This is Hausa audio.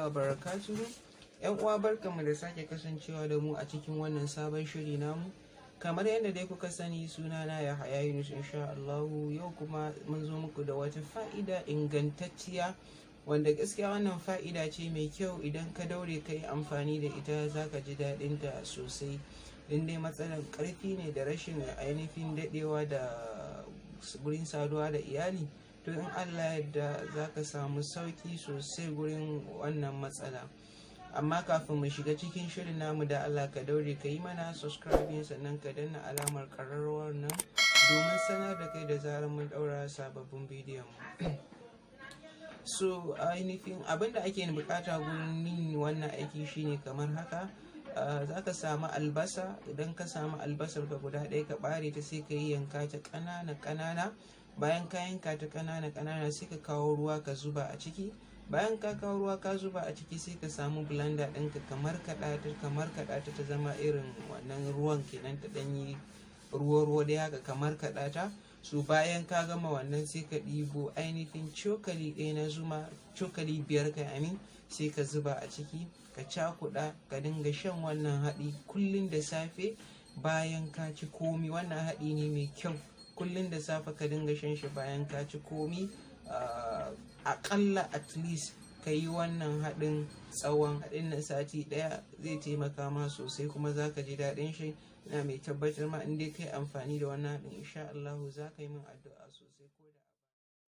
wa barakatuhu. Yan uwa barkanmu da sake kasancewa da mu a cikin wannan sabon shiri namu. Kamar yadda dai kuka sani, sunana Yahaya Yunus insha Allahu. Yau kuma mun zo muku da wata fa'ida ingantacciya wanda gaskiya wannan fa'ida ce mai kyau. Idan ka daure ka yi amfani da ita zaka ji daɗin ta sosai. In dai matsalar ƙarfi ne da rashin ainihin daɗewa da gurin saduwa da iyali, to in Allah yadda za ka samu sauki sosai gurin wannan matsala. Amma kafin mu shiga cikin shirin namu, da Allah ka daure ka yi mana subscribing, sannan ka danna alamar ƙararrawar nan domin sanar da kai da zarar mun ɗaura sababbin bidiyon mu. So ainihin abinda ake bukata gurin yin wannan aiki shine kamar haka. Za ka samu albasa. Idan ka samu albasar ka guda ɗaya, ka ɓare ta sai ka yi yanka ta ƙanana. Bayan ka yanka ta ƙanana sai ka kawo ruwa ka zuba a ciki. Bayan ka kawo ruwa ka zuba a ciki, sai ka samu blender ɗinka ka markaɗa ta zama irin wannan ruwan kenan, ta ɗanyi ruwa dai haka, ka markaɗa ta. So bayan ka gama wannan sai ka ɗibo ainihin cokali ɗaya na zuma, cokali 5 kai amin, sai ka zuba a ciki, ka cakuɗa, ka dinga shan wannan haɗi kullum da safe bayan ka ci komi. Wannan haɗi ne mai kyau, kullum da safe ka dinga shan shi bayan ka ci komi. Aƙalla at least ka yi wannan haɗin tsawon haɗin na sati ɗaya, zai taimaka ma sosai kuma za ka ji daɗin shi. Ina mai tabbatar ma in dai ka yi amfani da wannan haɗin insha Allah za ka yi min addu'a sosai.